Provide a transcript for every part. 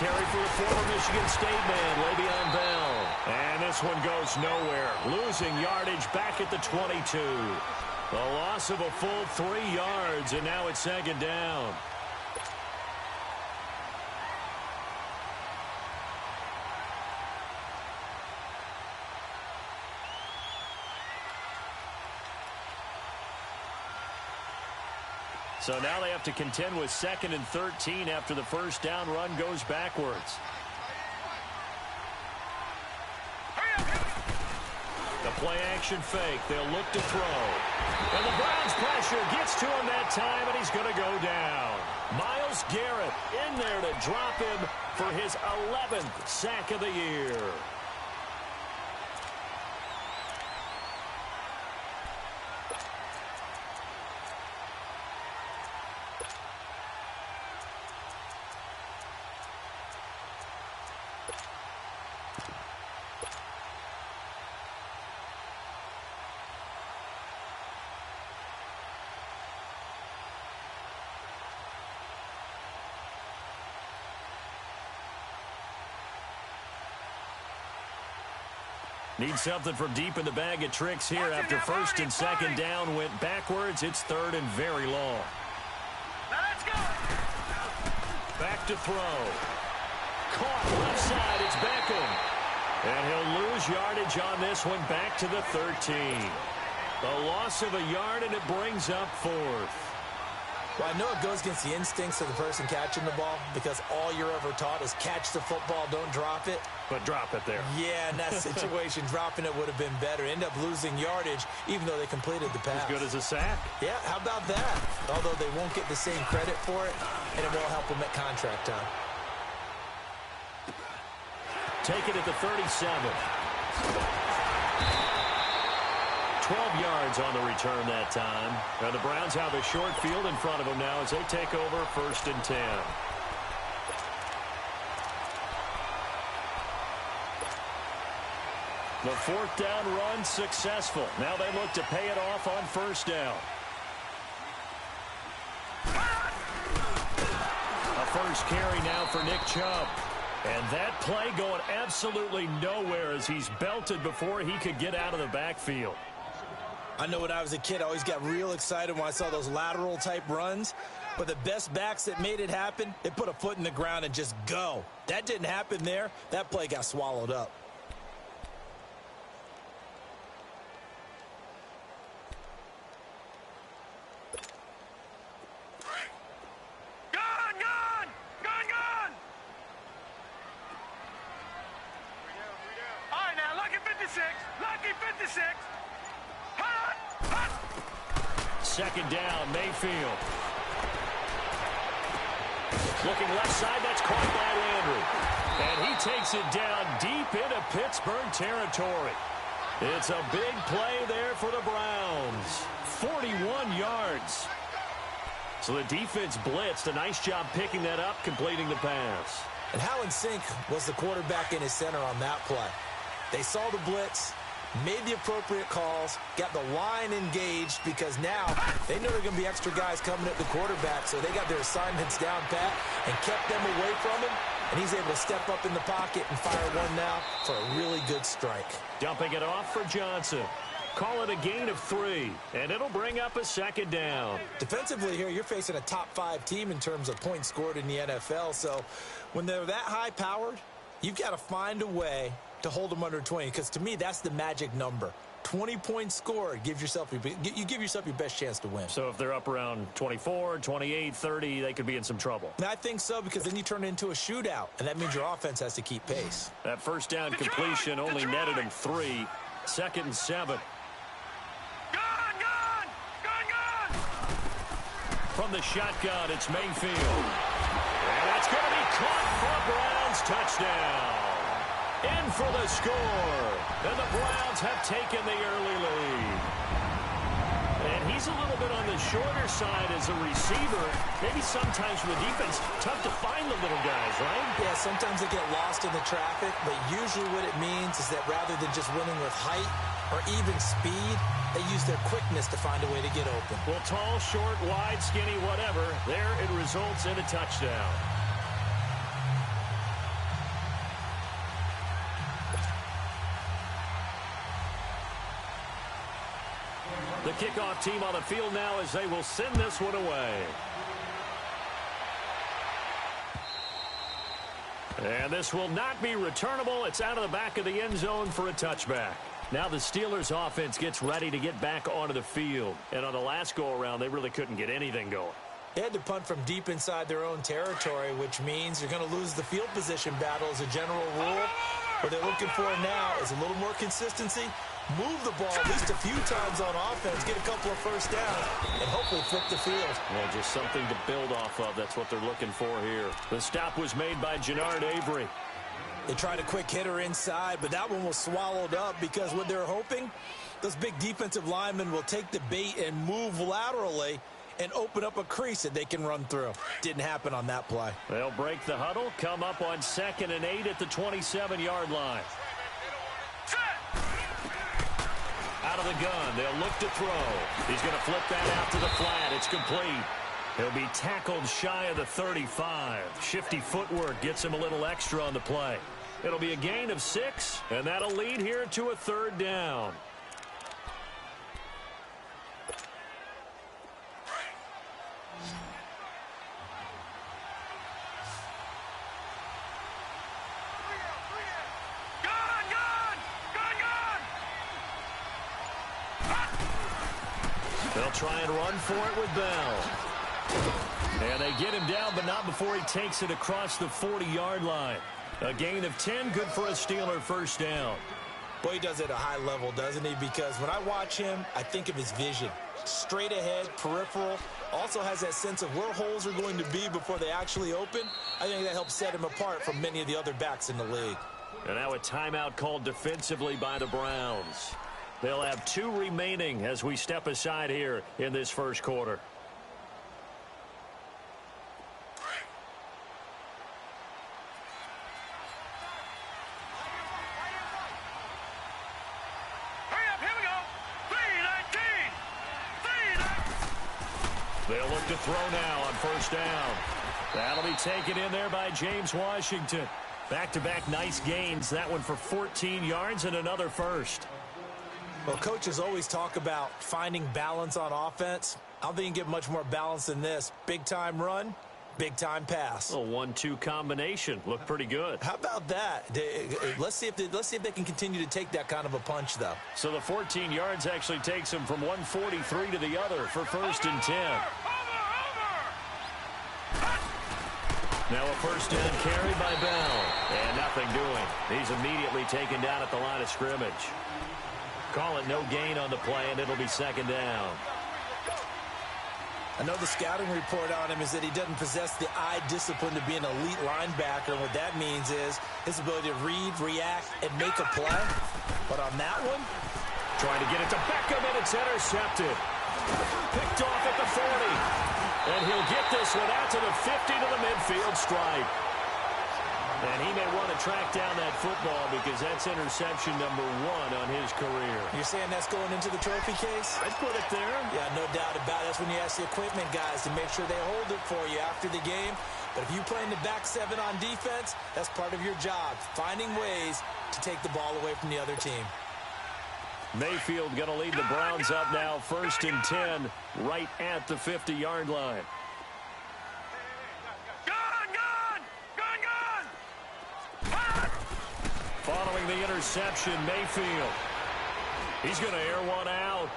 carry for the former Michigan State man, Le'Veon Bell. And this one goes nowhere. Losing yardage back at the 22. A loss of a full 3 yards, and now it's second down. So now they have to contend with 2nd and 13 after the first down run goes backwards. The play-action fake. They'll look to throw. And the Browns' pressure gets to him that time, and he's going to go down. Myles Garrett in there to drop him for his 11th sack of the year. Need something from deep in the bag of tricks here after first and second down went backwards. It's third and very long. Let's go. Back to throw. Caught left side. It's Beckham. And he'll lose yardage on this one back to the 13. A loss of a yard, and it brings up 4th. Well, I know it goes against the instincts of the person catching the ball because all you're ever taught is catch the football, don't drop it. But drop it there. Yeah, in that situation, dropping it would have been better. End up losing yardage, even though they completed the pass. As good as a sack. Yeah, how about that? Although they won't get the same credit for it, and it won't help them at contract time. Take it at the 37. 12 yards on the return that time. And the Browns have a short field in front of them now as they take over 1st and 10. The 4th down run successful. Now they look to pay it off on 1st down. A first carry now for Nick Chubb. And that play going absolutely nowhere as he's belted before he could get out of the backfield. I know when I was a kid, I always got real excited when I saw those lateral type runs. But the best backs that made it happen, they put a foot in the ground and just go. That didn't happen there. That play got swallowed up. Second down, Mayfield. Looking left side, that's caught by Landry. And he takes it down deep into Pittsburgh territory. It's a big play there for the Browns. 41 yards. So the defense blitzed. A nice job picking that up, completing the pass. And how in sync was the quarterback in his center on that play? They saw the blitz, made the appropriate calls, got the line engaged because now they know there are going to be extra guys coming at the quarterback, so they got their assignments down pat and kept them away from him, and he's able to step up in the pocket and fire one now for a really good strike. Dumping it off for Johnson. Call it a gain of 3, and it'll bring up a second down. Defensively here, you're facing a top-5 team in terms of points scored in the NFL, so when they're that high-powered, you've got to find a way to hold them under 20, because to me, that's the magic number. 20 points scored, you give yourself your best chance to win. So if they're up around 24, 28, 30, they could be in some trouble. And I think so, because then you turn it into a shootout, and that means your offense has to keep pace. That first down completion only netted him 3. 2nd and 7. Gone! From the shotgun, it's Mayfield. And that's going to be caught for a Browns touchdown. In for the score. And the Browns have taken the early lead. And he's a little bit on the shorter side as a receiver. Maybe sometimes for the defense, tough to find the little guys, right? Yeah, sometimes they get lost in the traffic, but usually what it means is that rather than just winning with height or even speed, they use their quickness to find a way to get open. Well, tall, short, wide, skinny, whatever, there it results in a touchdown. The kickoff team on the field now as they will send this one away. And this will not be returnable. It's out of the back of the end zone for a touchback. Now the Steelers offense gets ready to get back onto the field. And on the last go-around, they really couldn't get anything going. They had to punt from deep inside their own territory, which means you're going to lose the field position battle as a general rule. What they're looking for now is a little more consistency, move the ball at least a few times on offense, get a couple of first downs, and hopefully flip the field. Well, just something to build off of. That's what they're looking for here. The stop was made by Jannard Avery. They tried a quick hitter inside, but that one was swallowed up because what they're hoping, those big defensive linemen will take the bait and move laterally and open up a crease that they can run through. Didn't happen on that play. They'll break the huddle, come up on 2nd and 8 at the 27-yard line. Out of the gun, they'll look to throw. He's going to flip that out to the flat. It's complete. He'll be tackled shy of the 35. Shifty footwork gets him a little extra on the play. It'll be a gain of 6, and that'll lead here to a 3rd down. They'll try and run for it with Bell. And they get him down, but not before he takes it across the 40-yard line. A gain of 10, good for a Steeler first down. Boy, he does it at a high level, doesn't he? Because when I watch him, I think of his vision. Straight ahead, peripheral. Also has that sense of where holes are going to be before they actually open. I think that helps set him apart from many of the other backs in the league. And now a timeout called defensively by the Browns. They'll have 2 remaining as we step aside here in this first quarter. They'll look to throw now on first down. That'll be taken in there by James Washington. Back-to-back nice gains. That one for 14 yards and another first. Well, coaches always talk about finding balance on offense. I don't think you can get much more balance than this. Big-time run, big-time pass. A 1-2 combination. Looked pretty good. How about that? Let's see if they can continue to take that kind of a punch, though. So the 14 yards actually takes them from 143 to the other for 1st and 10. Now a first down carry by Bell. And nothing doing. He's immediately taken down at the line of scrimmage. Call it no gain on the play, and it'll be 2nd down. I know the scouting report on him is that he doesn't possess the eye discipline to be an elite linebacker. And what that means is his ability to read, react, and make a play. But on that one, trying to get it to Beckham, and it's intercepted. Picked off at the 40. And he'll get this one out to the 50 to the midfield stripe. And he may want to track down that football because that's interception number 1 on his career. You're saying that's going into the trophy case? I'd put it there. Yeah, no doubt about it. That's when you ask the equipment guys to make sure they hold it for you after the game. But if you play in the back 7 on defense, that's part of your job, finding ways to take the ball away from the other team. Mayfield going to lead the Browns up now, 1st and 10, right at the 50-yard line. Following the interception, Mayfield. He's going to air one out.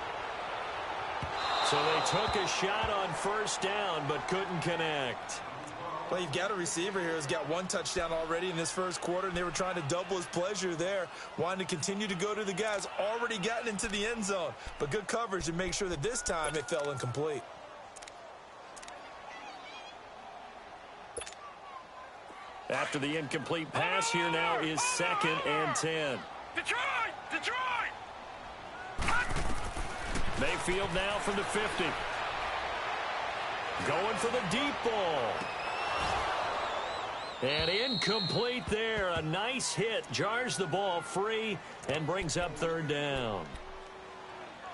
So they took a shot on first down, but couldn't connect. Well, you've got a receiver here who's got 1 touchdown already in this first quarter, and they were trying to double his pleasure there, wanting to continue to go to the guys already gotten into the end zone. But good coverage to make sure that this time it fell incomplete. After the incomplete pass, here now is 2nd and 10. Detroit! Mayfield now from the 50. Going for the deep ball. And incomplete there. A nice hit. Jars the ball free and brings up 3rd down.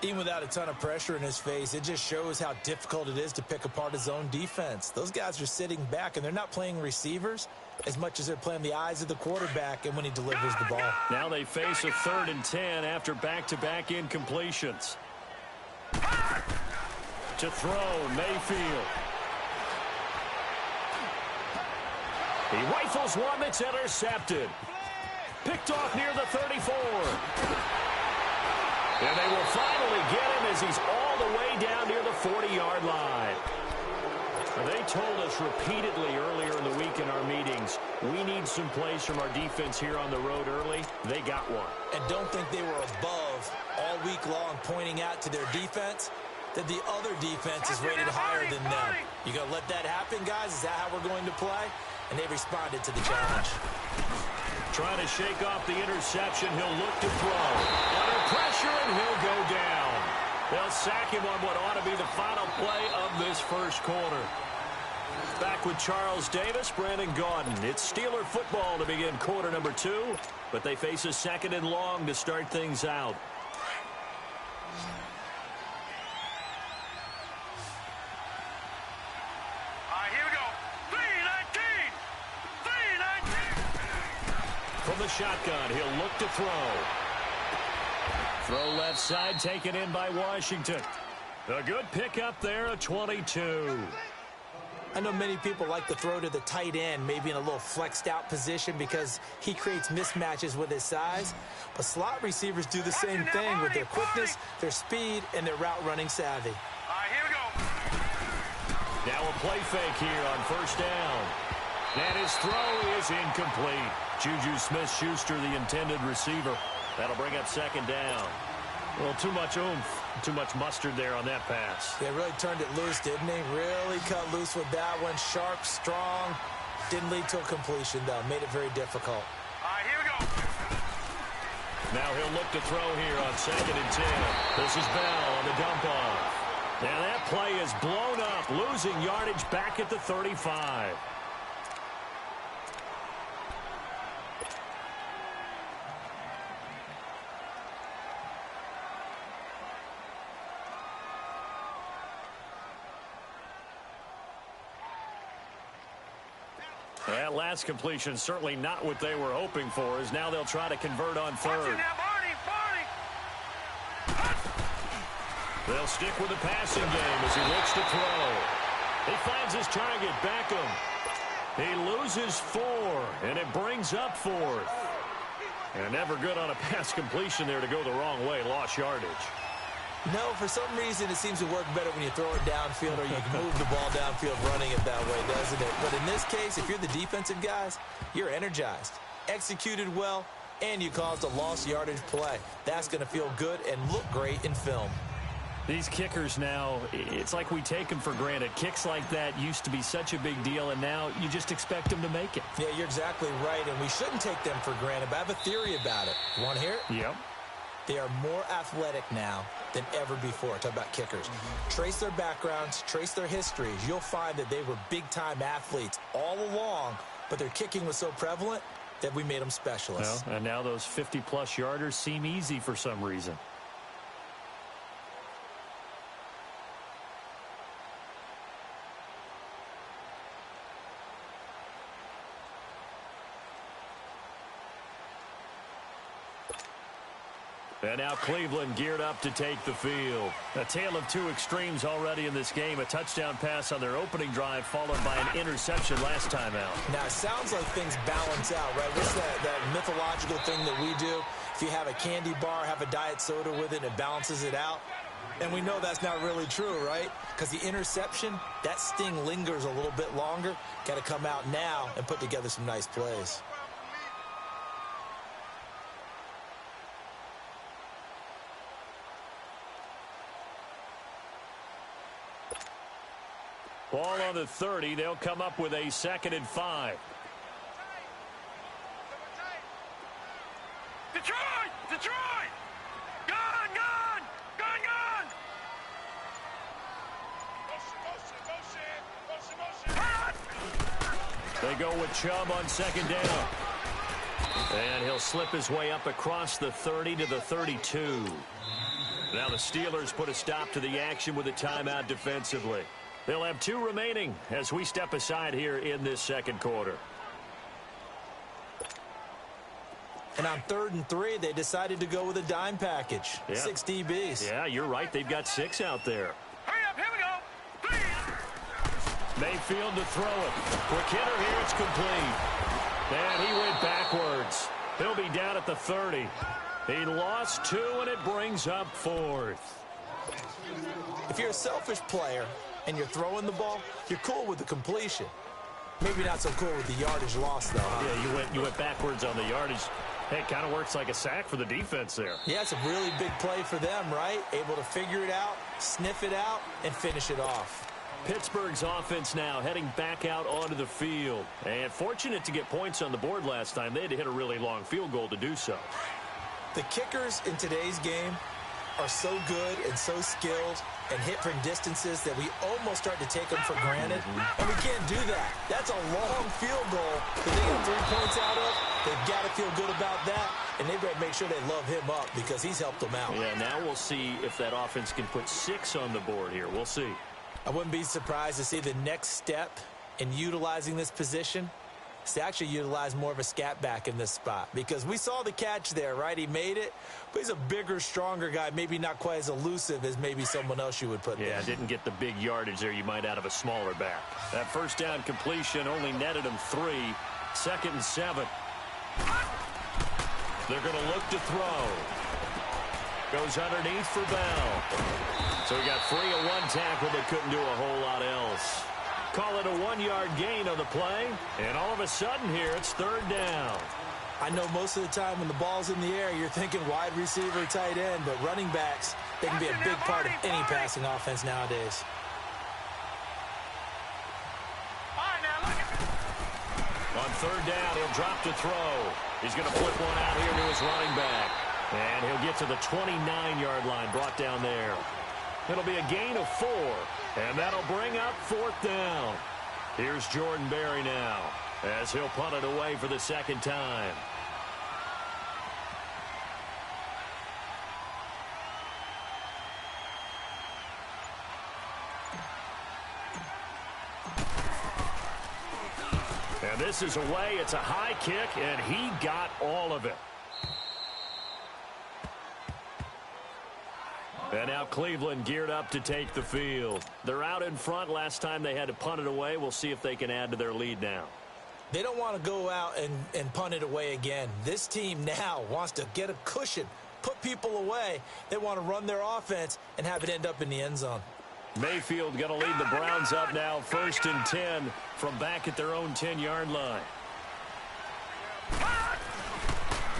Even without a ton of pressure in his face, it just shows how difficult it is to pick apart his own defense. Those guys are sitting back, and they're not playing receivers as much as they're playing the eyes of the quarterback and when he delivers the ball. Now they face a 3rd and 10 after back-to-back incompletions. To throw, Mayfield. He rifles one that's intercepted. Picked off near the 34. And they will finally get him as he's all the way down near the 40-yard line. They told us repeatedly earlier in the week in our meetings, we need some plays from our defense here on the road early. They got one. And don't think they were above all week long pointing out to their defense that the other defense is rated higher than them. You going to let that happen, guys? Is that how we're going to play? And they responded to the challenge. Trying to shake off the interception. He'll look to throw. Under pressure, and he'll go down. They'll sack him on what ought to be the final play of this first quarter. Back with Charles Davis, Brandon Gaudin. It's Steeler football to begin quarter number 2, but they face a second and long to start things out. Here we go. 3-19. 3-19. From the shotgun, he'll look to throw. Throw left side, taken in by Washington. A good pickup there, a 22. I know many people like to throw to the tight end, maybe in a little flexed out position because he creates mismatches with his size. But slot receivers do the same thing with their quickness, their speed, and their route running savvy. Here we go. Now a play fake here on first down. And his throw is incomplete. Juju Smith-Schuster, the intended receiver. That'll bring up second down. Well, too much oomph, too much mustard there on that pass. They really turned it loose, didn't he? Really cut loose with that one. Sharp, strong. Didn't lead to a completion, though. Made it very difficult. Here we go. Now he'll look to throw here on second and 10. This is Bell on the dump off. Now that play is blown up, losing yardage back at the 35. That last completion certainly not what they were hoping for, as now they'll try to convert on third. They'll stick with the passing game as he looks to throw. He finds his target, Beckham. He loses 4, and it brings up 4th. And never good on a pass completion there to go the wrong way. Lost yardage. No, for some reason it seems to work better when you throw it downfield or you can move the ball downfield running it that way, doesn't it? But in this case, if you're the defensive guys, you're energized, executed well, and you caused a lost yardage play. That's going to feel good and look great in film. These kickers now, it's like we take them for granted. Kicks like that used to be such a big deal, and now you just expect them to make it. Yeah, you're exactly right, and we shouldn't take them for granted, but I have a theory about it. You want to hear it? Yep. They are more athletic now than ever before. Talk about kickers. Trace their backgrounds, trace their histories. You'll find that they were big-time athletes all along, but their kicking was so prevalent that we made them specialists. Well, and now those 50-plus yarders seem easy for some reason. And now Cleveland geared up to take the field. A tale of two extremes already in this game. A touchdown pass on their opening drive followed by an interception last time out. Now, it sounds like things balance out, right? What's that mythological thing that we do? If you have a candy bar, have a diet soda with it, it balances it out. And we know that's not really true, right? Because the interception, that sting lingers a little bit longer. Got to come out now and put together some nice plays. Ball on the 30. They'll come up with a 2nd and 5. Detroit! Detroit! Gun! Gun! Gun! Gun! They go with Chubb on 2nd down. And he'll slip his way up across the 30 to the 32. Now the Steelers put a stop to the action with a timeout defensively. They'll have 2 remaining as we step aside here in this second quarter. And on 3rd and 3, they decided to go with a dime package. Yeah. 6 DBs. Yeah, you're right. They've got 6 out there. Hurry up, here we go. Mayfield to throw it. Quick hitter here. It's complete. And he went backwards. He'll be down at the 30. He lost 2, and it brings up 4th. If you're a selfish player and you're throwing the ball, you're cool with the completion. Maybe not so cool with the yardage loss, though. Huh? Yeah, you went backwards on the yardage. Hey, it kind of works like a sack for the defense there. Yeah, it's a really big play for them, right? Able to figure it out, sniff it out, and finish it off. Pittsburgh's offense now heading back out onto the field. And fortunate to get points on the board last time. They had to hit a really long field goal to do so. The kickers in today's game are so good and so skilled and hit from distances that we almost start to take them for granted. And we can't do that. That's a long field goal that they get 3 points out of. They've got to feel good about that, and they've got to make sure they love him up because he's helped them out. Yeah, now we'll see if that offense can put 6 on the board here. We'll see. I wouldn't be surprised to see the next step in utilizing this position is to actually utilize more of a scat back in this spot, because we saw the catch there, right? He made it, but he's a bigger, stronger guy, maybe not quite as elusive as maybe someone else you would put there. Yeah, didn't get the big yardage there you might out of a smaller back. That first down completion only netted him 3. 2nd and 7. They're going to look to throw. Goes underneath for Bell. So he got free of 1 tackle, but couldn't do a whole lot else. Call it a 1-yard gain on the play, and all of a sudden here, it's 3rd down. I know most of the time when the ball's in the air, you're thinking wide receiver, tight end, but running backs, they can be a big part of any passing offense nowadays. On 3rd down, he'll drop to throw. He's going to flip one out here to his running back. And he'll get to the 29-yard line, brought down there. It'll be a gain of 4, and that'll bring up 4th down. Here's Jordan Berry now, as he'll punt it away for the 2nd time. And this is away. It's a high kick, and he got all of it. And now Cleveland geared up to take the field. They're out in front. Last time they had to punt it away. We'll see if they can add to their lead now. They don't want to go out and punt it away again. This team now wants to get a cushion, put people away. They want to run their offense and have it end up in the end zone. Mayfield going to lead the Browns up now, 1st and 10 from back at their own 10-yard line.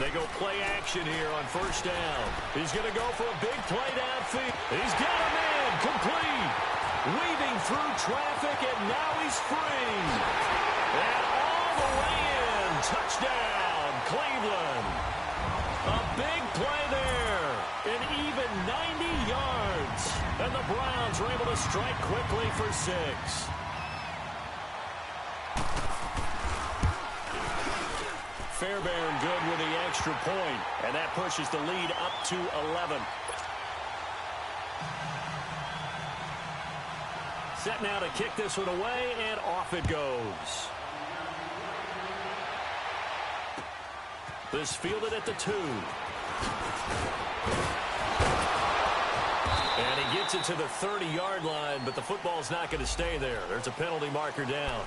They go play action here on 1st down. He's going to go for a big play downfield. He's got a man complete. Weaving through traffic, and now he's free. And all the way in. Touchdown, Cleveland. A big play there. An even 90 yards. And the Browns are able to strike quickly for 6. Fairbairn good with the extra point, and that pushes the lead up to 11. Set now to kick this one away, and off it goes. This fielded at the 2. And he gets it to the 30-yard line, but the football's not going to stay there. There's a penalty marker down.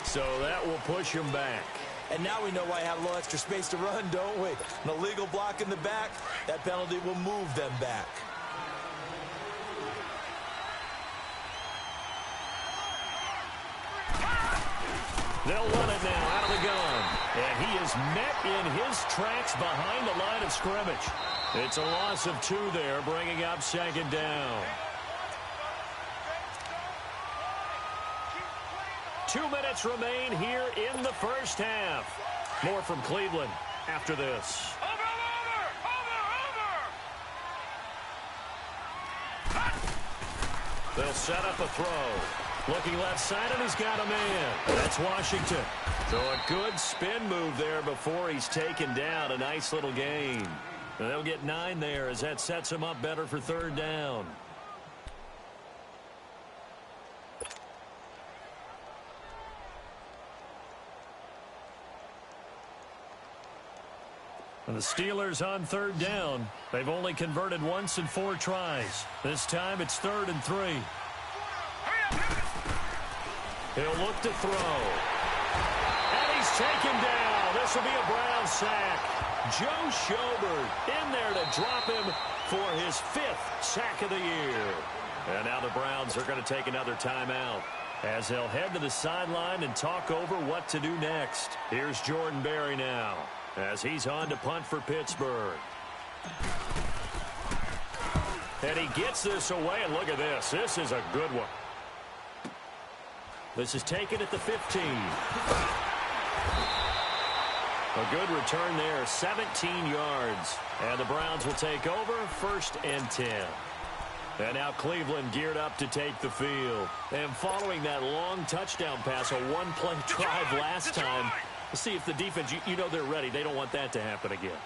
So that will push him back. And now we know why I have a little extra space to run, don't we? An illegal block in the back, that penalty will move them back. They'll run it now out of the gun. And he is met in his tracks behind the line of scrimmage. It's a loss of 2 there, bringing up 2nd down. 2 minutes remain here in the first half. More from Cleveland after this. They'll set up a throw. Looking left side, and he's got a man. That's Washington. So a good spin move there before he's taken down. A nice little gain. And they'll get 9 there as that sets him up better for 3rd down. And the Steelers on 3rd down. They've only converted once in 4 tries. This time it's 3rd and 3. He'll look to throw. And he's taken down. This will be a Brown sack. Joe Schobert in there to drop him for his 5th sack of the year. And now the Browns are going to take another timeout as they'll head to the sideline and talk over what to do next. Here's Jordan Berry now as he's on to punt for Pittsburgh. And he gets this away, and look at this. This is a good one. This is taken at the 15. A good return there, 17 yards. And the Browns will take over, 1st and 10. And now Cleveland geared up to take the field. And following that long touchdown pass, a one-play drive last time, see if the defense, you know they're ready. They don't want that to happen again.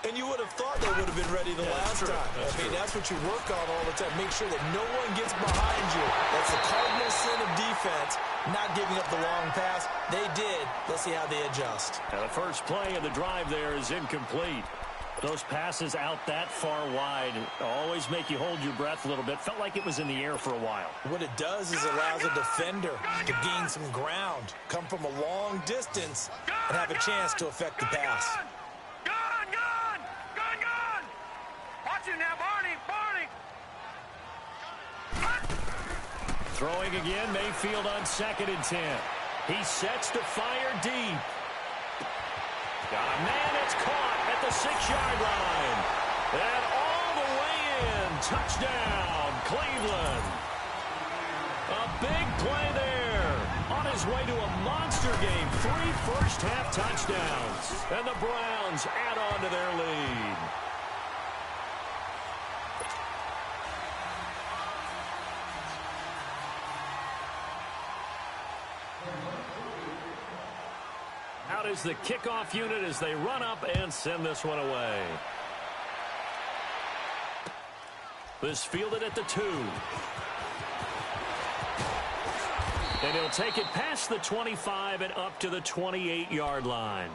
And you would have thought they would have been ready the last time. That's what you work on all the time. Make sure that no one gets behind you. That's the cardinal sin of defense, not giving up the long pass. They did. Let's see how they adjust. Now the first play of the drive there is incomplete. Those passes out that far wide always make you hold your breath a little bit. Felt like it was in the air for a while. What it does is allows a defender to gain some ground, come from a long distance, and have a chance to affect the pass. Watch it now, Barney. Throwing again, Mayfield on 2nd and 10. He sets to fire deep. Got a man, it's caught at the 6-yard line. And all the way in. Touchdown, Cleveland. A big play there. On his way to a monster game. 3 first-half touchdowns. And the Browns add on to their lead. Out is the kickoff unit as they run up and send this one away. This fielded at the 2. And he'll take it past the 25 and up to the 28-yard line.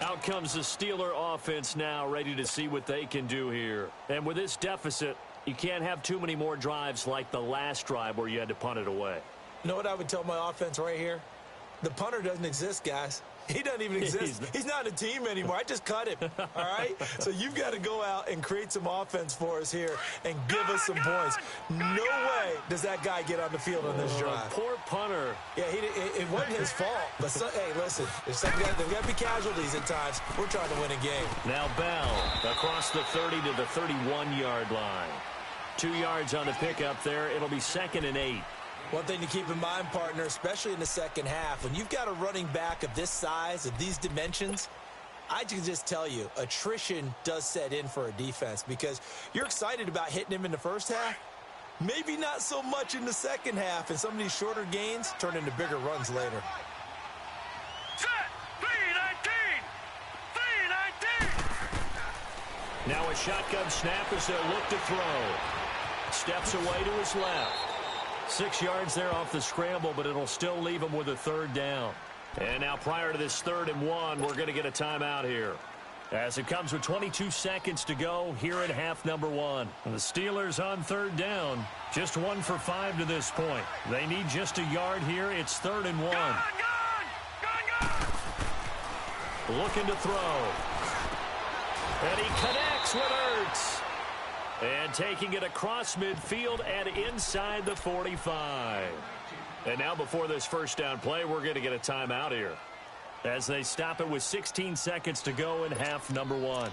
Out comes the Steeler offense now, ready to see what they can do here. And with this deficit, you can't have too many more drives like the last drive where you had to punt it away. You know what I would tell my offense right here? The punter doesn't exist, guys. He doesn't even exist. He's not a team anymore. I just cut him, all right? So you've got to go out and create some offense for us here and give us some points. No way does that guy get on the field on this drive. Poor punter. Yeah, it wasn't his fault. But, hey, listen, there's got to be casualties at times. We're trying to win a game. Now Bell across the 30 to the 31-yard line. 2 yards on the pickup there. It'll be 2nd and 8. One thing to keep in mind, partner, especially in the second half, when you've got a running back of this size, of these dimensions, I can just tell you, attrition does set in for a defense because you're excited about hitting him in the first half. Maybe not so much in the second half, and some of these shorter gains turn into bigger runs later. Set! 3-19! Now a shotgun snap as they'll look to throw. Steps away to his left. 6 yards there off the scramble, but it'll still leave him with a 3rd down. And now prior to this 3rd and 1, we're going to get a timeout here. As it comes with 22 seconds to go here in half number 1. And the Steelers on 3rd down. Just 1 for 5 to this point. They need just a yard here. It's 3rd and 1. Gun! Looking to throw. And he connects with Ertz. And taking it across midfield and inside the 45. And now before this first down play, we're going to get a timeout here as they stop it with 16 seconds to go in half number 1.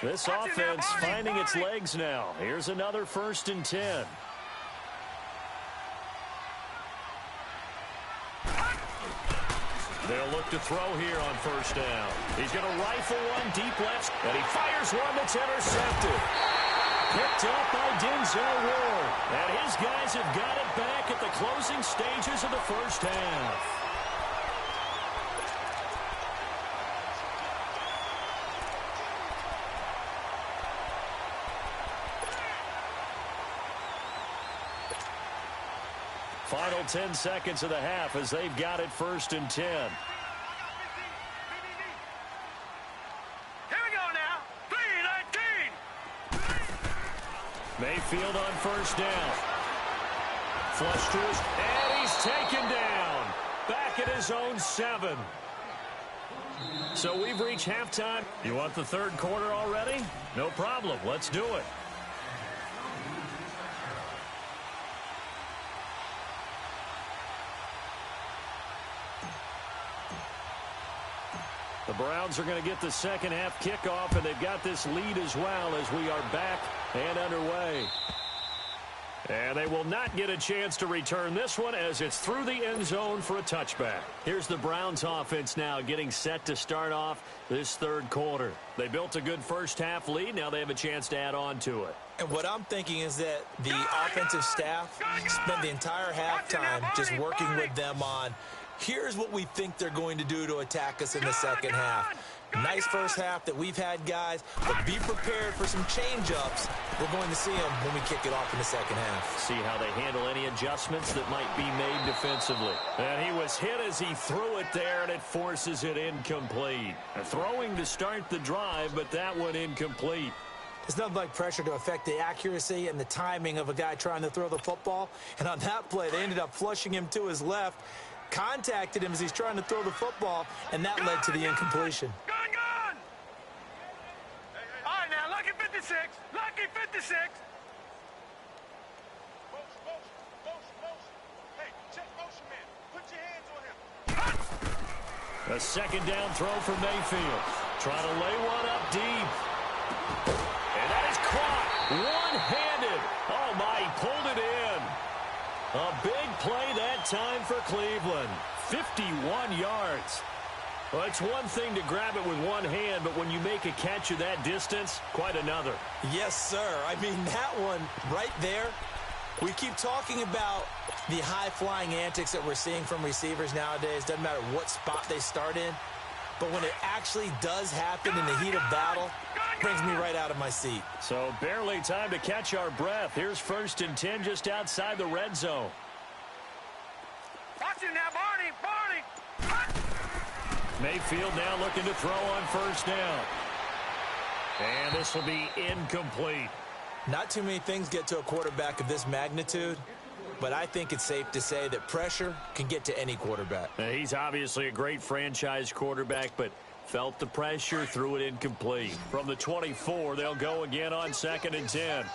This offense finding its legs now. Here's another 1st and 10. They'll look to throw here on 1st down. He's going to rifle one deep left, and he fires one that's intercepted. Picked up by Denzel Ward. And his guys have got it back at the closing stages of the first half. Final 10 seconds of the half as they've got it 1st and 10. Here we go now. 3-19. Mayfield on first down. Flush to his, and he's taken down. Back at his own 7. So we've reached halftime. You want the third quarter already? No problem. Let's do it. The Browns are going to get the second half kickoff, and they've got this lead as well as we are back and underway. And they will not get a chance to return this one as it's through the end zone for a touchback. Here's the Browns offense now getting set to start off this third quarter. They built a good first half lead. Now they have a chance to add on to it. And what I'm thinking is that the offensive staff spent the entire halftime just working with them on, here's what we think they're going to do to attack us in the second half. Nice first half that we've had, guys, but be prepared for some change-ups. We're going to see them when we kick it off in the second half. See how they handle any adjustments that might be made defensively. And he was hit as he threw it there, and it forces it incomplete. Throwing to start the drive, but that one incomplete. It's nothing like pressure to affect the accuracy and the timing of a guy trying to throw the football. And on that play, they ended up flushing him to his left, contacted him as he's trying to throw the football, and that led to the incompletion. All right, now, lucky 56. Lucky 56. Hey, check motion, man. Put your hands on him. A second down throw for Mayfield. Trying to lay one up deep. And that is caught one-handed. Oh, my, he pulled it in. A big play that time for Cleveland. 51 yards. Well, it's one thing to grab it with one hand, but when you make a catch of that distance, quite another. Yes, sir. I mean, that one right there, we keep talking about the high-flying antics that we're seeing from receivers nowadays. Doesn't matter what spot they start in. But when it actually does happen in the heat of battle, it brings me right out of my seat. So barely time to catch our breath. Here's 1st and 10 just outside the red zone. Watch it now, Barney. Mayfield now looking to throw on first down. And this will be incomplete. Not too many things get to a quarterback of this magnitude, but I think it's safe to say that pressure can get to any quarterback. He's obviously a great franchise quarterback, but felt the pressure, threw it incomplete. From the 24, they'll go again on 2nd and 10.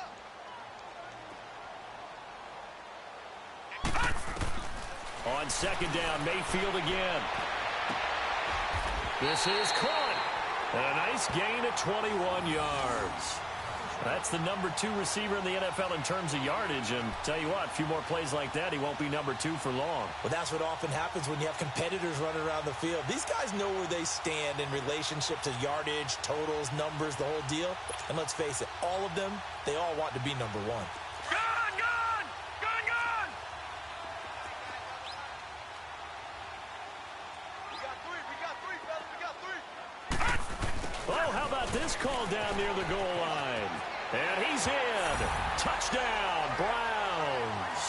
On 2nd down, Mayfield again. This is caught. And a nice gain of 21 yards. That's the number 2 receiver in the NFL in terms of yardage. And tell you what, a few more plays like that, he won't be number 2 for long. Well, that's what often happens when you have competitors running around the field. These guys know where they stand in relationship to yardage, totals, numbers, the whole deal. And let's face it, all of them, they all want to be number 1. Oh, how about this call down near the goal line? And he's in. Touchdown, Browns.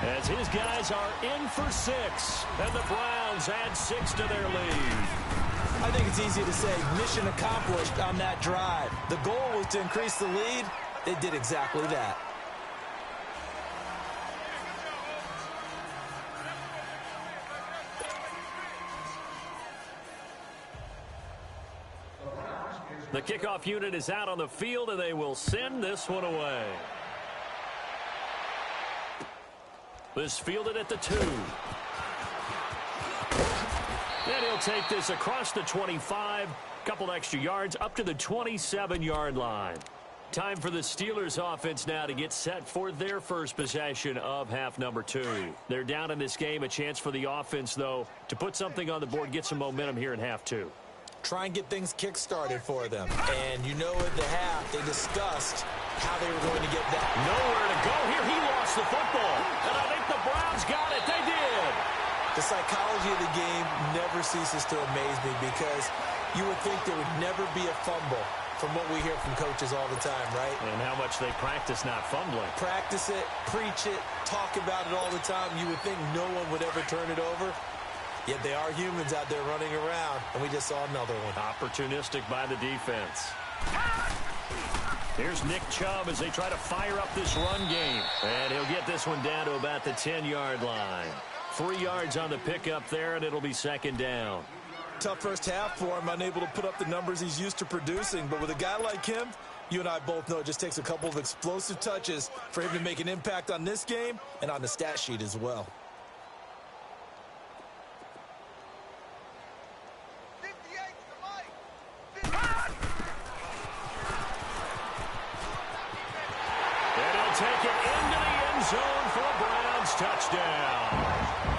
As his guys are in for 6. And the Browns add 6 to their lead. I think it's easy to say mission accomplished on that drive. The goal was to increase the lead. They did exactly that. The kickoff unit is out on the field, and they will send this one away. This fielded at the 2. And he'll take this across the 25, couple extra yards, up to the 27-yard line. Time for the Steelers offense now to get set for their first possession of half number 2. They're down in this game. A chance for the offense, though, to put something on the board, get some momentum here in half 2. Try and get things kick-started for them. And you know at the half, they discussed how they were going to get that. Nowhere to go here. He lost the football. And I think the Browns got it. They did. The psychology of the game never ceases to amaze me because you would think there would never be a fumble from what we hear from coaches all the time, right? And how much they practice not fumbling. Practice it, preach it, talk about it all the time. You would think no one would ever turn it over. Yet they are humans out there running around, and we just saw another one. Opportunistic by the defense. Here's Nick Chubb as they try to fire up this run game. And he'll get this one down to about the 10-yard line. 3 yards on the pickup there, and it'll be second down. Tough first half for him, unable to put up the numbers he's used to producing. But with a guy like him, you and I both know it just takes a couple of explosive touches for him to make an impact on this game and on the stat sheet as well. Take it into the end zone for a Browns touchdown.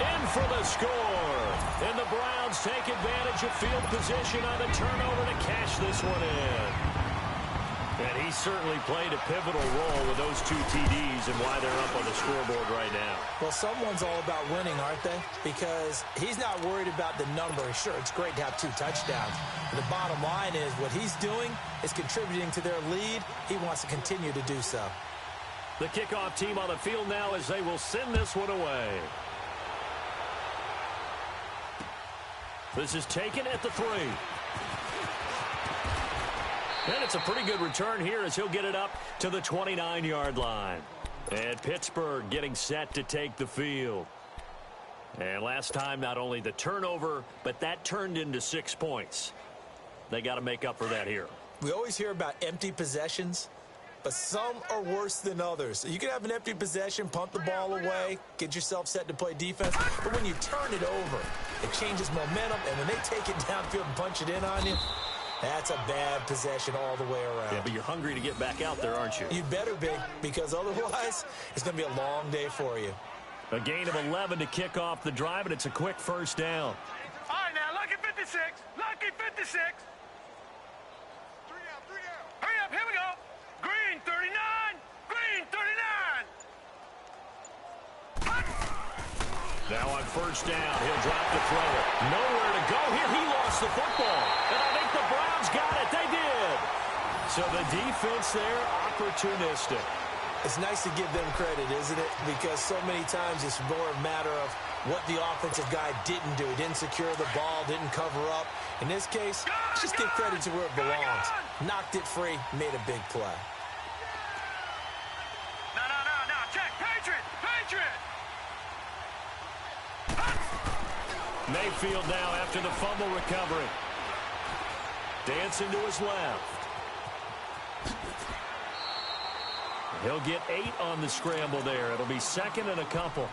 In for the score. And the Browns take advantage of field position on the turnover to cash this one in. And he certainly played a pivotal role with those 2 TDs and why they're up on the scoreboard right now. Well, someone's all about winning, aren't they? Because he's not worried about the number. Sure, it's great to have 2 touchdowns. But the bottom line is what he's doing is contributing to their lead. He wants to continue to do so. The kickoff team on the field now as they will send this one away. This is taken at the 3. And it's a pretty good return here as he'll get it up to the 29-yard line. And Pittsburgh getting set to take the field. And last time, not only the turnover, but that turned into 6 points. They got to make up for that here. We always hear about empty possessions, but some are worse than others. So you can have an empty possession, pump the ball away, get yourself set to play defense. But when you turn it over, it changes momentum. And when they take it downfield and punch it in on you, that's a bad possession all the way around. Yeah, but you're hungry to get back out there, aren't you? You better be, because otherwise it's going to be a long day for you. A gain of 11 to kick off the drive, and it's a quick first down. All right, now, lucky 56. Lucky 56. 3 down, 3 down. Hurry up, here we go. Green 39. Green 39. Now on first down, he'll drop the throw. Nowhere to go here. He lost the football. And I think the Browns got it. They did. So the defense there, opportunistic. It's nice to give them credit, isn't it? Because so many times it's more a matter of what the offensive guy didn't do. He didn't secure the ball, didn't cover up. In this case, just give credit to where it belongs. Knocked it free, made a big play. No. Check. Patriot. Mayfield now after the fumble recovery. Dancing to his left. He'll get 8 on the scramble there. It'll be second and a couple.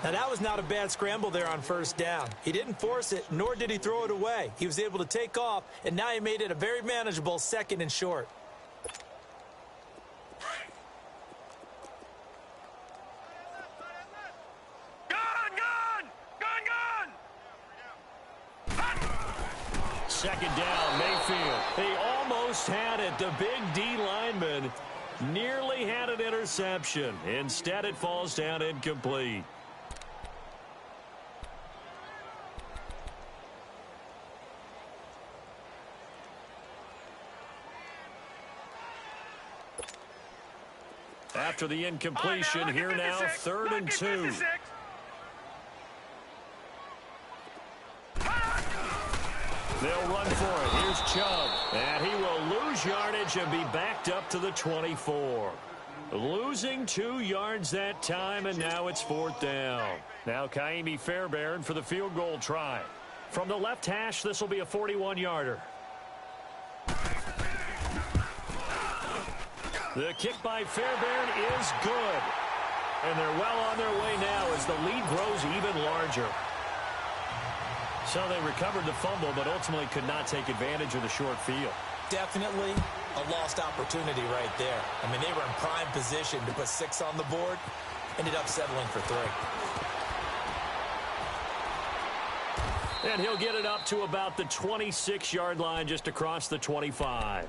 Now, that was not a bad scramble there on first down. He didn't force it, nor did he throw it away. He was able to take off, and now he made it a very manageable second and short. Second down, Mayfield. He almost had it. The big D lineman nearly had an interception. Instead, it falls down incomplete. After the incompletion, here now, 3rd and 2. They'll run for it. Here's Chubb. And he will lose yardage and be backed up to the 24. Losing 2 yards that time, and now it's 4th down. Now Kaimi Fairbairn for the field goal try. From the left hash, this will be a 41-yarder. The kick by Fairbairn is good. And they're well on their way now as the lead grows even larger. So they recovered the fumble, but ultimately could not take advantage of the short field. Definitely a lost opportunity right there. I mean, they were in prime position to put 6 on the board. Ended up settling for 3. And he'll get it up to about the 26-yard line just across the 25.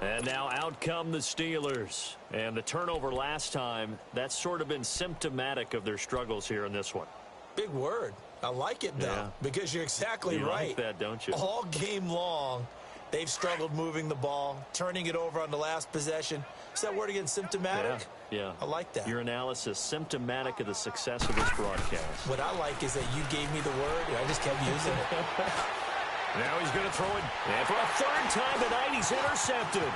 And now out come the Steelers. And the turnover last time, that's sort of been symptomatic of their struggles here in this one. Big word. I like it, though, because you're exactly right. You like that, don't you? All game long, they've struggled moving the ball, turning it over on the last possession. Is that word again, symptomatic? Yeah. I like that. Your analysis, symptomatic of the success of this broadcast. What I like is that you gave me the word, and I just kept using it. Now he's going to throw it. And for a 3rd time tonight, he's intercepted.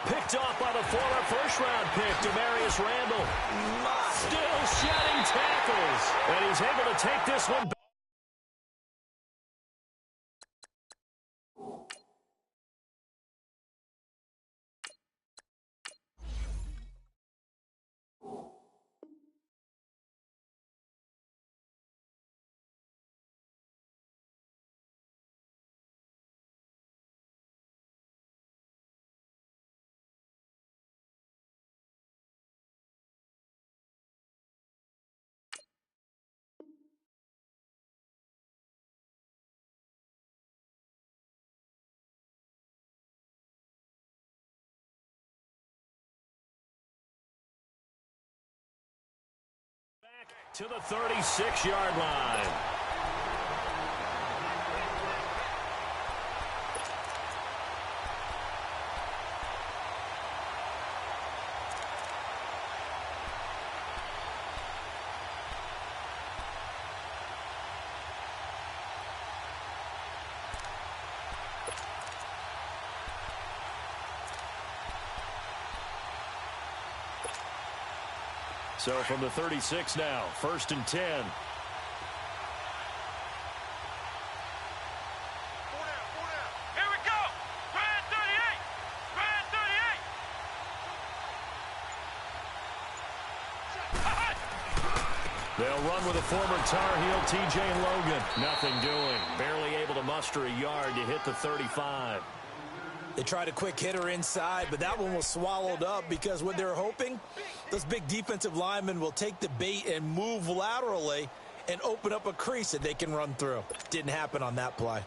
Picked off by the former first-round pick, Demarius Randall. Still shedding tackles. And he's able to take this one back. To the 36-yard line. So from the 36 now, 1st and 10. 4 down, 4 down. Here we go. Brand 38. Brand 38. They'll run with a former Tar Heel, T.J. Logan. Nothing doing. Barely able to muster a yard to hit the 35. They tried a quick hitter inside, but that one was swallowed up because what they're hoping, those big defensive linemen will take the bait and move laterally and open up a crease that they can run through. Didn't happen on that play.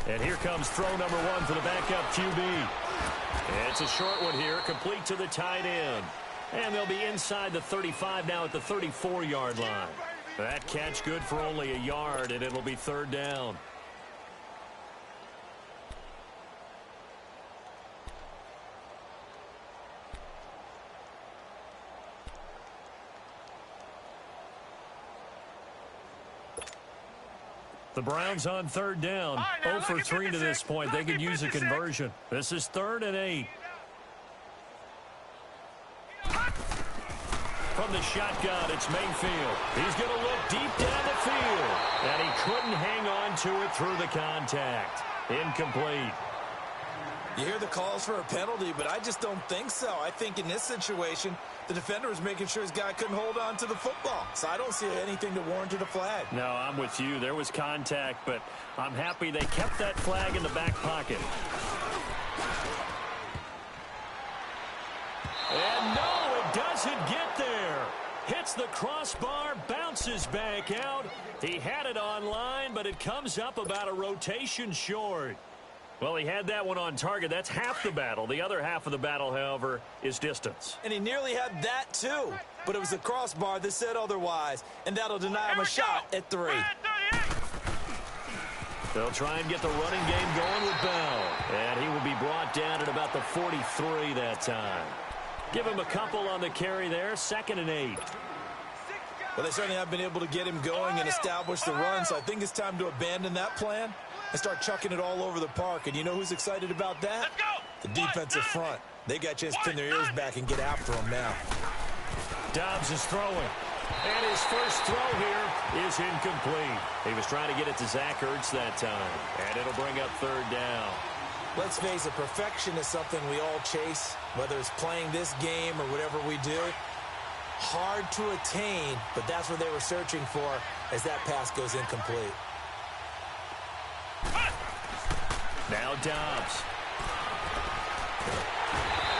And here comes throw number 1 for the backup QB. It's a short one here, complete to the tight end. And they'll be inside the 35 now at the 34-yard line. That catch good for only a yard, and it'll be 3rd down. The Browns on 3rd down. 0 for 3 to this point. They could use a conversion. This is 3rd and 8. From the shotgun, it's Mayfield. He's going to look deep down the field. And he couldn't hang on to it through the contact. Incomplete. You hear the calls for a penalty, but I just don't think so. I think in this situation, the defender was making sure his guy couldn't hold on to the football. So I don't see anything to warrant a flag. No, I'm with you. There was contact, but I'm happy they kept that flag in the back pocket. And no, it doesn't get there. Hits the crossbar, bounces back out. He had it on line, but it comes up about a rotation short. Well, he had that one on target. That's half the battle. The other half of the battle, however, is distance. And he nearly had that, too. But it was the crossbar that said otherwise. And that'll deny him a shot at 3. They'll try and get the running game going with Bell. And he will be brought down at about the 43 that time. Give him a couple on the carry there. 2nd and 8. Well, they certainly have been able to get him going and establish the run. So I think it's time to abandon that plan and start chucking it all over the park. And you know who's excited about that? The defensive front. They got a chance to pin their ears back and get after him now. Dobbs is throwing. And his first throw here is incomplete. He was trying to get it to Zach Ertz that time. And it'll bring up 3rd down. Let's face it, perfection is something we all chase, whether it's playing this game or whatever we do. Hard to attain, but that's what they were searching for as that pass goes incomplete. Now Dobbs.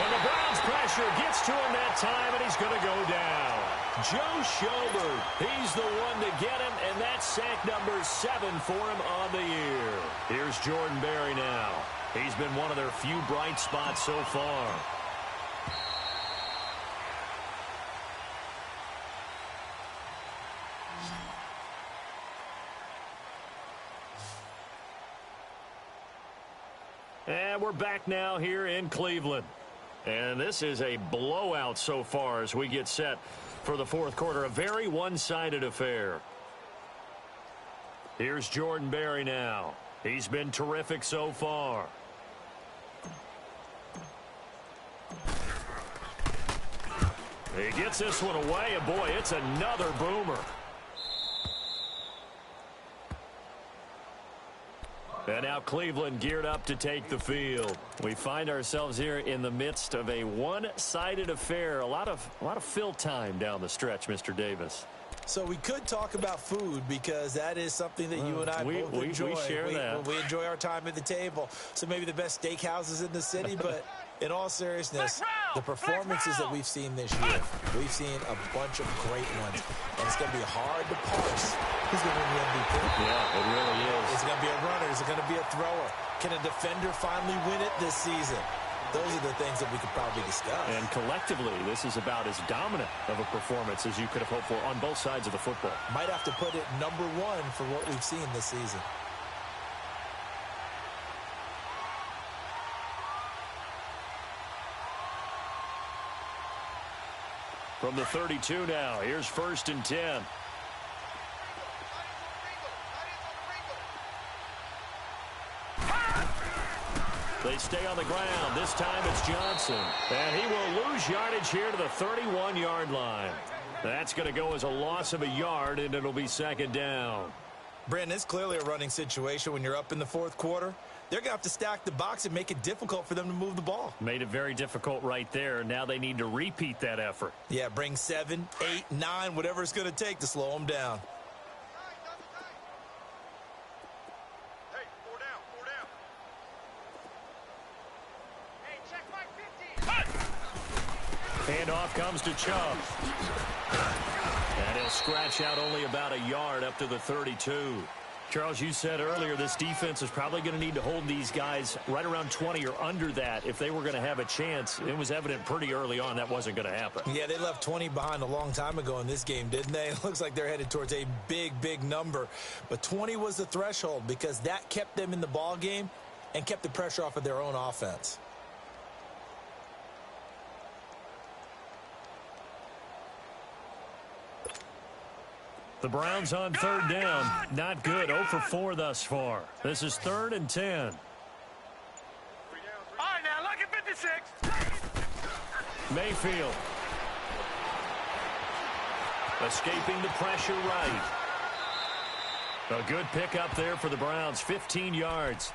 And the Browns pressure gets to him that time, and he's going to go down. Joe Schobert, he's the one to get him, and that's sack number 7 for him on the year. Here's Jordan Berry now. He's been one of their few bright spots so far. And we're back now here in Cleveland. And this is a blowout so far as we get set for the 4th quarter. A very one-sided affair. Here's Jordan Berry now. He's been terrific so far. He gets this one away, and boy, it's another boomer. And now Cleveland geared up to take the field. We find ourselves here in the midst of a one-sided affair. A lot of fill time down the stretch, Mr. Davis. So we could talk about food because that is something that you and I both enjoy. We share that. We enjoy our time at the table. So maybe the best steakhouses in the city, but in all seriousness, the performances that we've seen this year, we've seen a bunch of great ones. And it's going to be hard to parse who's going to win the MVP. Yeah, it really is. Is it going to be a runner? Is it going to be a thrower? Can a defender finally win it this season? Those are the things that we could probably discuss. And collectively, this is about as dominant of a performance as you could have hoped for on both sides of the football. Might have to put it #1 for what we've seen this season. From the 32 now, here's 1st and 10. They stay on the ground. This time it's Johnson. And he will lose yardage here to the 31-yard line. That's going to go as a loss of a yard, and it'll be 2nd down. Brandon, it's clearly a running situation when you're up in the 4th quarter. They're going to have to stack the box and make it difficult for them to move the ball. Made it very difficult right there. Now they need to repeat that effort. Yeah, bring 7, 8, 9, whatever it's going to take to slow them down. Hey, 4 down, 4 down. Hey, check my 50. Handoff comes to Chubb. And he'll scratch out only about a yard up to the 32. Charles, you said earlier this defense is probably going to need to hold these guys right around 20 or under that if they were going to have a chance. It was evident pretty early on that wasn't going to happen. Yeah, they left 20 behind a long time ago in this game, didn't they? It looks like they're headed towards a big, big number. But 20 was the threshold because that kept them in the ball game and kept the pressure off of their own offense. The Browns on 3rd down. Not good. 0 for 4 thus far. This is 3rd and 10. All right, now, look at 56. Mayfield. Escaping the pressure right. A good pickup there for the Browns. 15 yards.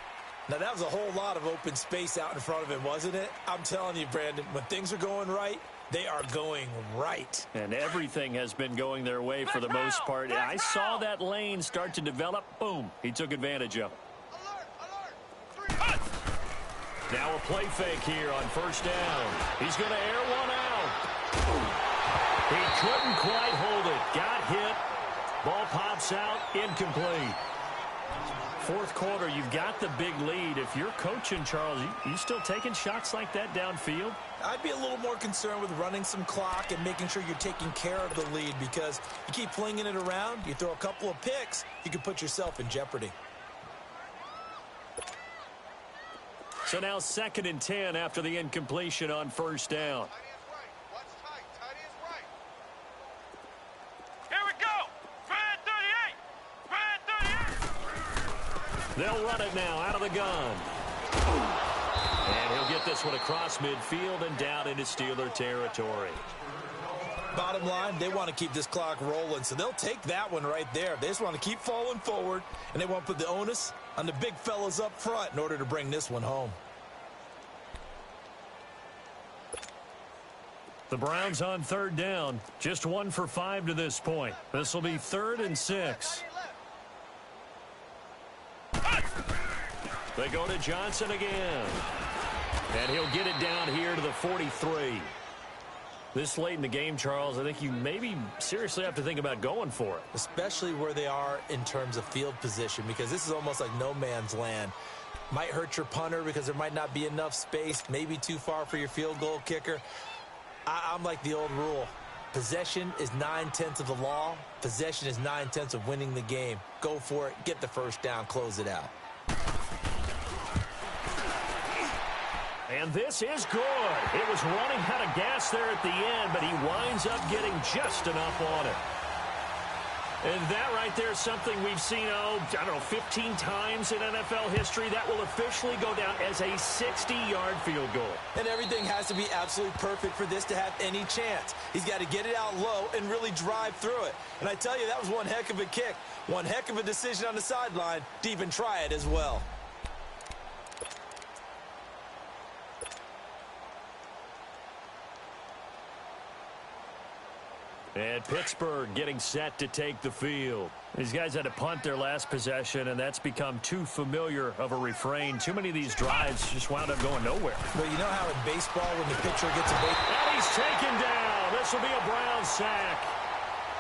Now, that was a whole lot of open space out in front of him, wasn't it? I'm telling you, Brandon, when things are going right, they are going right. And everything has been going their way for the most part. I saw that lane start to develop. Boom. He took advantage of it. Alert. Now a play fake here on 1st down. He's going to air one out. He couldn't quite hold it. Got hit. Ball pops out. Incomplete. 4th quarter, you've got the big lead. If you're coaching, Charles, you still taking shots like that downfield? I'd be a little more concerned with running some clock and making sure you're taking care of the lead because you keep flinging it around, you throw a couple of picks, you can put yourself in jeopardy. So now 2nd and 10 after the incompletion on 1st down. Tight is right. Here we go. Red 38. They'll run it now out of the gun. And he'll get this one across midfield and down into Steeler territory. Bottom line, they want to keep this clock rolling, so they'll take that one right there. They just want to keep falling forward, and they want to put the onus on the big fellas up front in order to bring this one home. The Browns on 3rd down, just 1 for 5 to this point. This will be 3rd and 6. They go to Johnson again. And he'll get it down here to the 43. This late in the game, Charles, I think you maybe seriously have to think about going for it. Especially where they are in terms of field position, because this is almost like no man's land. Might hurt your punter because there might not be enough space, maybe too far for your field goal kicker. I'm like the old rule. Possession is 9/10 of the law. Possession is 9/10 of winning the game. Go for it. Get the 1st down. Close it out. And this is good. It was running out of gas there at the end, but he winds up getting just enough on it. And that right there is something we've seen, I don't know, 15 times in NFL history. That will officially go down as a 60-yard field goal. And everything has to be absolutely perfect for this to have any chance. He's got to get it out low and really drive through it. And I tell you, that was one heck of a kick. One heck of a decision on the sideline to even try it as well. And Pittsburgh getting set to take the field. These guys had to punt their last possession, and that's become too familiar of a refrain. Too many of these drives just wound up going nowhere. Well, you know how in baseball when the pitcher gets a base... And he's taken down. This will be a Brown sack.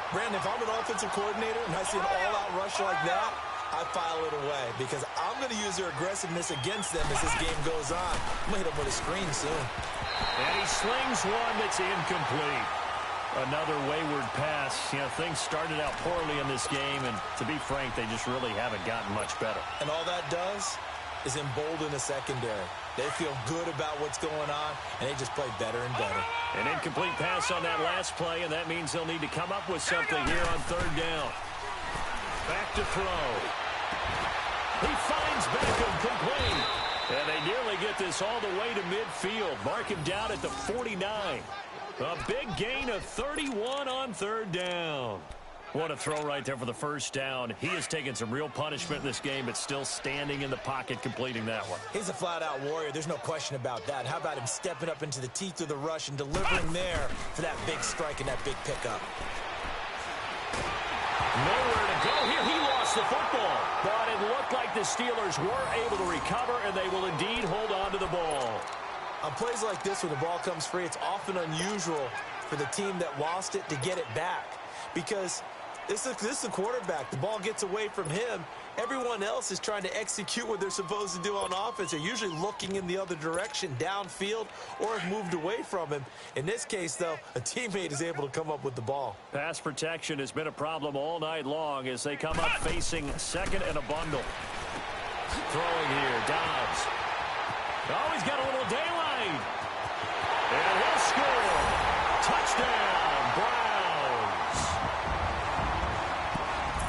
Brandon, if I'm an offensive coordinator and I see an all-out rush like that, I file it away because I'm going to use their aggressiveness against them as this game goes on. I'm going to hit them with a screen soon. And he slings one that's incomplete. Another wayward pass. You know, things started out poorly in this game, and to be frank, they just really haven't gotten much better. And all that does is embolden the secondary. They feel good about what's going on, and they just play better and better. An incomplete pass on that last play, and that means they'll need to come up with something here on third down. Back to throw. He finds Beckham complete. And they nearly get this all the way to midfield. Mark him down at the 49. A big gain of 31 on third down. What a throw right there for the first down. He has taken some real punishment in this game, but still standing in the pocket completing that one. He's a flat-out warrior. There's no question about that. How about him stepping up into the teeth of the rush and delivering there for that big strike and that big pickup? Nowhere to go here. He lost the football. But it looked like the Steelers were able to recover, and they will indeed hold on to the ball. On plays like this where the ball comes free, it's often unusual for the team that lost it to get it back. Because this is the quarterback. The ball gets away from him. Everyone else is trying to execute what they're supposed to do on offense. They're usually looking in the other direction, downfield, or have moved away from him. In this case, though, a teammate is able to come up with the ball. Pass protection has been a problem all night long as they come up facing second and a bundle. Throwing here, Dobbs. Oh, he's got a little daylight. And he'll score. Touchdown, Browns.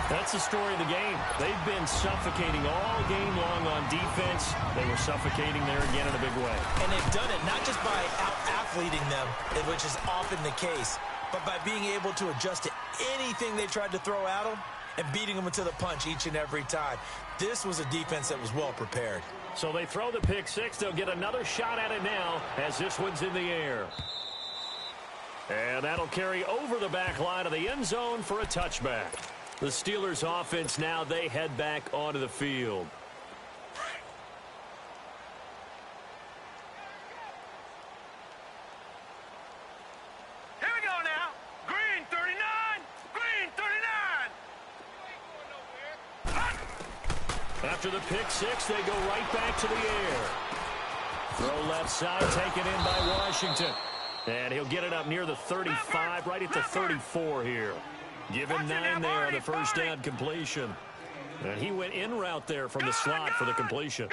That's the story of the game. They've been suffocating all game long on defense. They were suffocating there again in a big way. And they've done it not just by out-athleting them, which is often the case, but by being able to adjust to anything they tried to throw at them and beating them to the punch each and every time. This was a defense that was well prepared. So they throw the pick six. They'll get another shot at it now as this one's in the air. And that'll carry over the back line of the end zone for a touchback. The Steelers offense now, they head back onto the field. Here we go now. Green 39. Green 39. After the pick six, they go right back to the air. Throw left side, taken in by Washington. And he'll get it up near the 35, right at the 34 here. Give him 9 there on the first down completion. And he went in route there from the slot for the completion.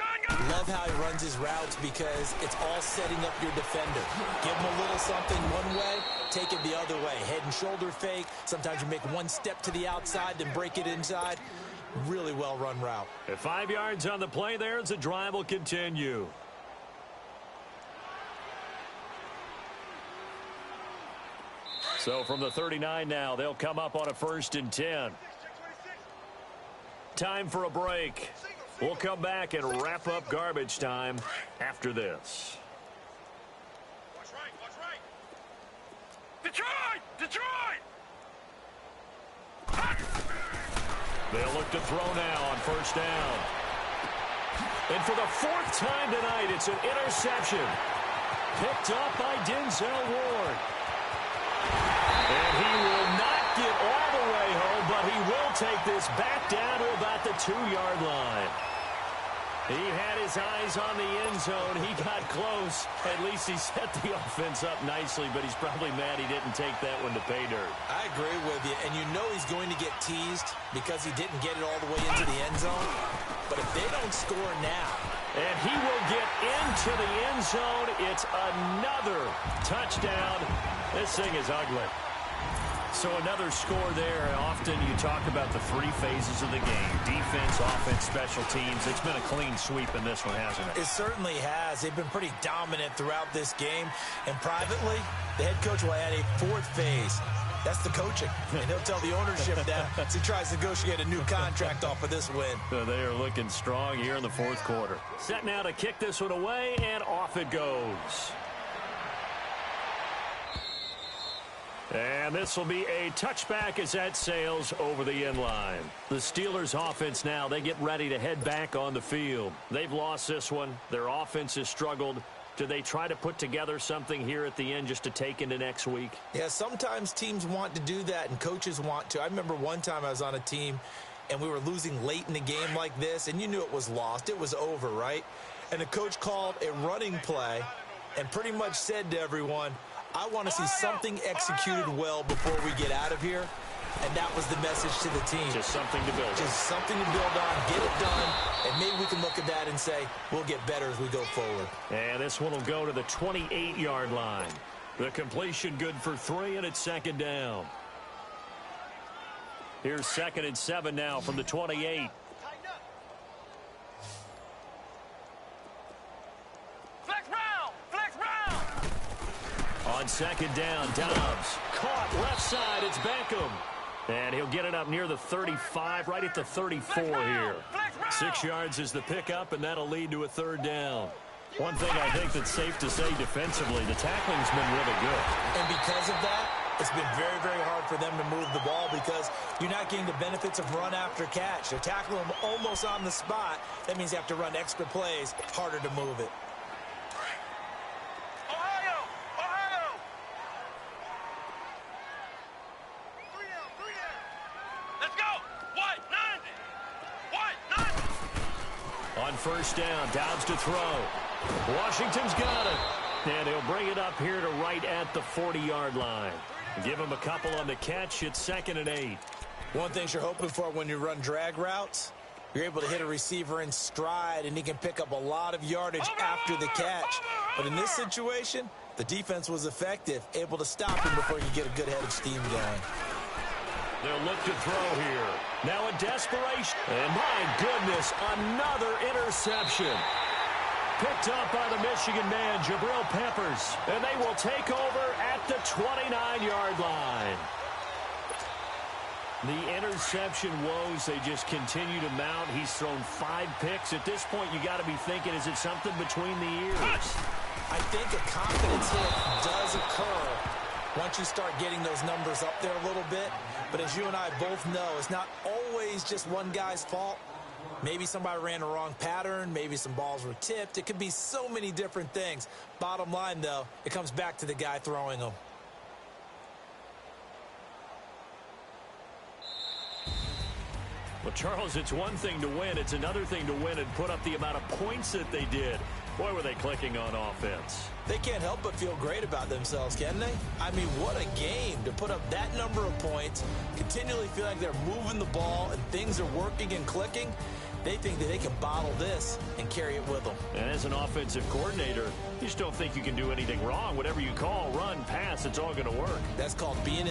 Love how he runs his routes because it's all setting up your defender. Give him a little something one way, take it the other way. Head and shoulder fake. Sometimes you make one step to the outside, then break it inside. Really well-run route. At 5 yards on the play there as the drive will continue. So from the 39 now, they'll come up on a 1st and 10. Time for a break. We'll come back and wrap up garbage time after this. Watch right. Watch right. Detroit! Detroit! They'll look to throw now on 1st down. And for the 4th time tonight, it's an interception. Picked up by Denzel Ward. And he will not get all the way home, but he will take this back down to about the 2-yard line. He had his eyes on the end zone. He got close. At least he set the offense up nicely, but he's probably mad he didn't take that one to pay dirt. I agree with you, and you know he's going to get teased because he didn't get it all the way into the end zone. But if they don't score now, and he will get into the end zone. It's another touchdown. This thing is ugly. So another score there. Often you talk about the three phases of the game: defense, offense, special teams. It's been a clean sweep in this one, hasn't it? It certainly has. They've been pretty dominant throughout this game. And privately, the head coach will add a fourth phase. That's the coaching. And he'll tell the ownership that as he tries to negotiate a new contract off of this win. So they are looking strong here in the fourth quarter. Set now to kick this one away, and off it goes. And this will be a touchback as that sails over the end line. The Steelers' offense now, they get ready to head back on the field. They've lost this one. Their offense has struggled. Do they try to put together something here at the end just to take into next week? Yeah, sometimes teams want to do that and coaches want to. I remember one time I was on a team and we were losing late in the game like this, and you knew it was lost. It was over, right? And the coach called a running play and pretty much said to everyone, I want to see something executed well before we get out of here. And that was the message to the team. Just something to build on. Just something to build on, get it done, and maybe we can look at that and say, we'll get better as we go forward. And this one will go to the 28-yard line. The completion good for 3, and it's second down. Here's 2nd and 7 now from the 28. On second down, Dobbs caught left side. It's Beckham. And he'll get it up near the 35, right at the 34 here. 6 yards is the pickup, and that'll lead to a third down. One thing I think that's safe to say defensively, the tackling's been really good. And because of that, it's been very, very hard for them to move the ball because you're not getting the benefits of run after catch. They're tackling them almost on the spot. That means you have to run extra plays, harder to move it. On first down, Dobbs to throw. Washington's got it. And he'll bring it up here to right at the 40-yard line. Give him a couple on the catch. It's 2nd and 8. One thing you're hoping for when you run drag routes, you're able to hit a receiver in stride, and he can pick up a lot of yardage after the catch. But in this situation, the defense was effective, able to stop him before you get a good head of steam going. They'll look to throw here. Now a desperation. And my goodness, another interception. Picked up by the Michigan man, Jabril Peppers. And they will take over at the 29-yard line. The interception woes, they just continue to mount. He's thrown 5 picks. At this point, you got to be thinking, is it something between the ears? I think a confidence hit does occur once you start getting those numbers up there a little bit. But as you and I both know, it's not always just one guy's fault. Maybe somebody ran a wrong pattern. Maybe some balls were tipped. It could be so many different things. Bottom line, though, it comes back to the guy throwing them. Well, Charles, it's one thing to win. It's another thing to win and put up the amount of points that they did. Boy, were they clicking on offense. They can't help but feel great about themselves, can they? I mean, what a game to put up that number of points, continually feel like they're moving the ball and things are working and clicking. They think that they can bottle this and carry it with them. And as an offensive coordinator, you just don't think you can do anything wrong. Whatever you call, run, pass, it's all going to work. That's called being